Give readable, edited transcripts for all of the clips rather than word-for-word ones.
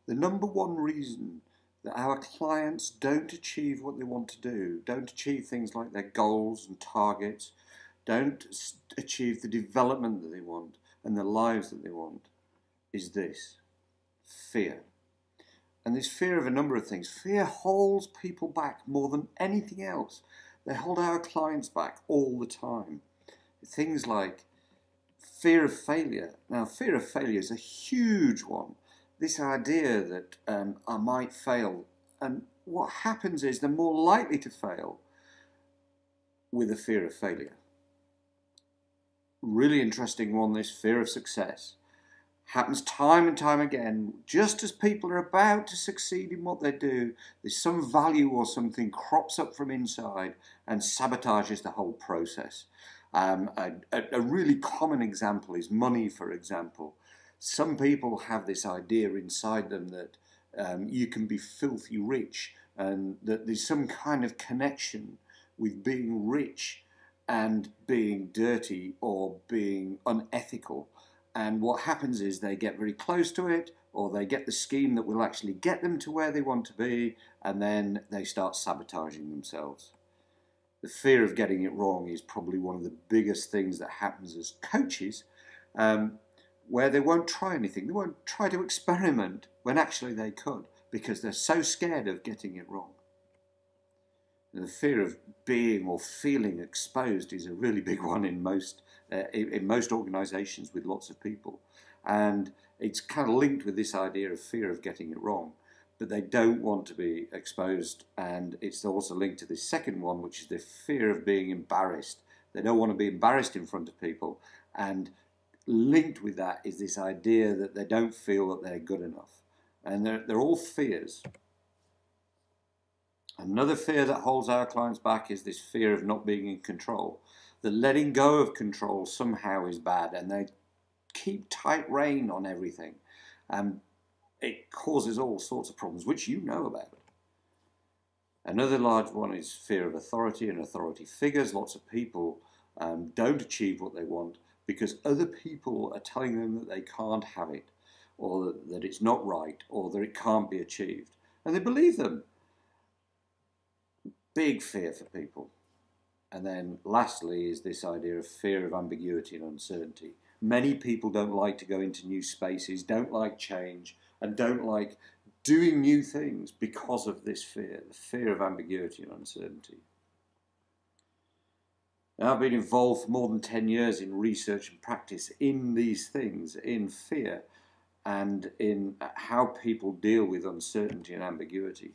The number one reason that our clients don't achieve what they want to do, don't achieve things like their goals and targets, don't achieve the development that they want and the lives that they want, is this: fear. And this fear of a number of things. Fear holds people back more than anything else. They hold our clients back all the time. Things like fear of failure. Now, fear of failure is a huge one. This idea that I might fail. And what happens is they're more likely to fail with a fear of failure. Really interesting one, this fear of success. Happens time and time again. Just as people are about to succeed in what they do, there's some value or something crops up from inside and sabotages the whole process. A really common example is money, for example. Some people have this idea inside them that you can be filthy rich, and that there's some kind of connection with being rich and being dirty or being unethical. And what happens is they get very close to it, or they get the scheme that will actually get them to where they want to be, and then they start sabotaging themselves. The fear of getting it wrong is probably one of the biggest things that happens as coaches, where they won't try anything. They won't try to experiment when actually they could, because they're so scared of getting it wrong. And the fear of being or feeling exposed is a really big one in most organisations with lots of people. And it's kind of linked with this idea of fear of getting it wrong. But they don't want to be exposed, and it's also linked to this second one, which is the fear of being embarrassed. They don't want to be embarrassed in front of people, and linked with that is this idea that they don't feel that they're good enough. And they're all fears. Another fear that holds our clients back is this fear of not being in control. That letting go of control somehow is bad, and they keep tight rein on everything. It causes all sorts of problems, which you know about. Another large one is fear of authority and authority figures. Lots of people don't achieve what they want because other people are telling them that they can't have it, or that it's not right, or that it can't be achieved. And they believe them. Big fear for people. And then lastly is this idea of fear of ambiguity and uncertainty. Many people don't like to go into new spaces, don't like change, and don't like doing new things because of this fear, the fear of ambiguity and uncertainty. Now, I've been involved for more than 10 years in research and practice in these things, in fear, and in how people deal with uncertainty and ambiguity.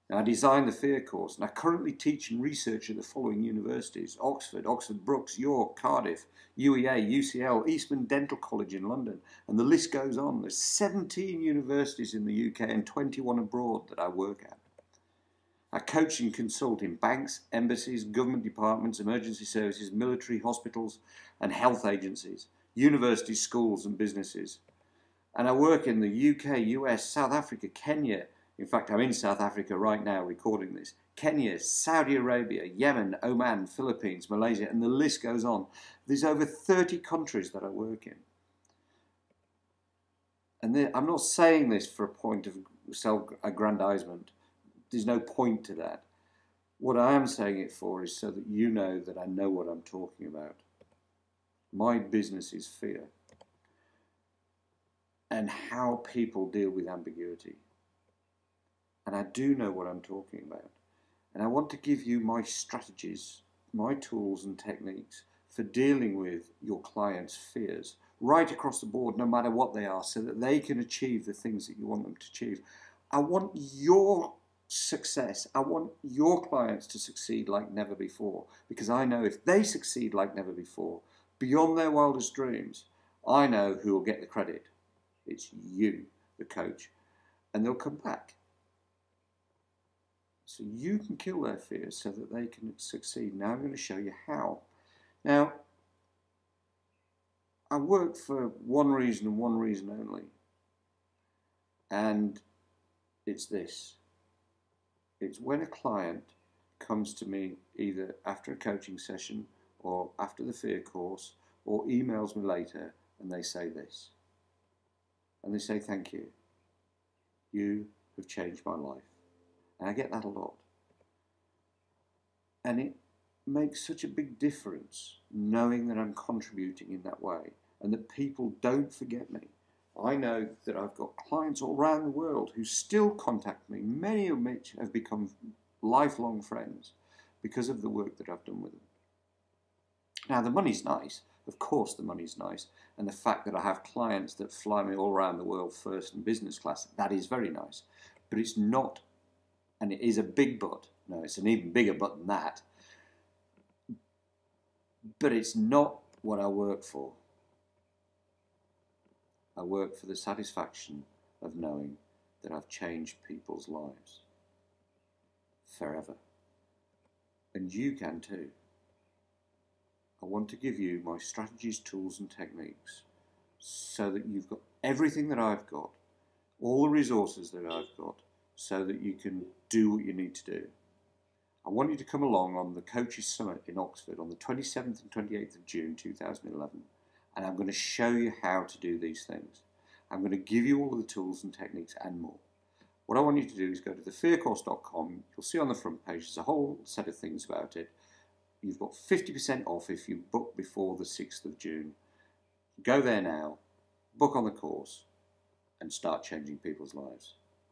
Now, I designed the fear course, and I currently teach and research at the following universities: Oxford, Oxford Brookes, York, Cardiff, UEA, UCL, Eastman Dental College in London, and the list goes on. There's 17 universities in the UK and 21 abroad that I work at. I coach and consult in banks, embassies, government departments, emergency services, military, hospitals, and health agencies, universities, schools, and businesses. And I work in the UK, US, South Africa, Kenya. In fact, I'm in South Africa right now recording this. Kenya, Saudi Arabia, Yemen, Oman, Philippines, Malaysia, and the list goes on. There's over 30 countries that I work in. And I'm not saying this for a point of self-aggrandizement. There's no point to that. What I am saying it for is so that you know that I know what I'm talking about. My business is fear, and how people deal with ambiguity. And I do know what I'm talking about. And I want to give you my strategies, my tools and techniques for dealing with your clients' fears right across the board, no matter what they are, so that they can achieve the things that you want them to achieve. I want your success. I want your clients to succeed like never before, because I know if they succeed like never before, beyond their wildest dreams, I know who will get the credit. It's you, the coach, and they'll come back. So you can kill their fears so that they can succeed. Now I'm going to show you how. Now, I work for one reason and one reason only. And it's this. It's when a client comes to me either after a coaching session or after the fear course or emails me later and they say this. And they say, thank you. You have changed my life. And I get that a lot. And it makes such a big difference knowing that I'm contributing in that way and that people don't forget me. I know that I've got clients all around the world who still contact me, many of which have become lifelong friends because of the work that I've done with them. Now, the money's nice. Of course, the money's nice. And the fact that I have clients that fly me all around the world first and business class, that is very nice. But it's not, and it is a big but. No, it's an even bigger but than that. But it's not what I work for. I work for the satisfaction of knowing that I've changed people's lives forever. And you can too. I want to give you my strategies, tools and techniques so that you've got everything that I've got, all the resources that I've got, so that you can do what you need to do. I want you to come along on the Coaches Summit in Oxford on the 27th and 28th of June 2011, and I'm going to show you how to do these things. I'm going to give you all of the tools and techniques and more. What I want you to do is go to thefearcourse.com. You'll see on the front page there's a whole set of things about it. You've got 50% off if you book before the 6th of June. Go there now, book on the course, and start changing people's lives.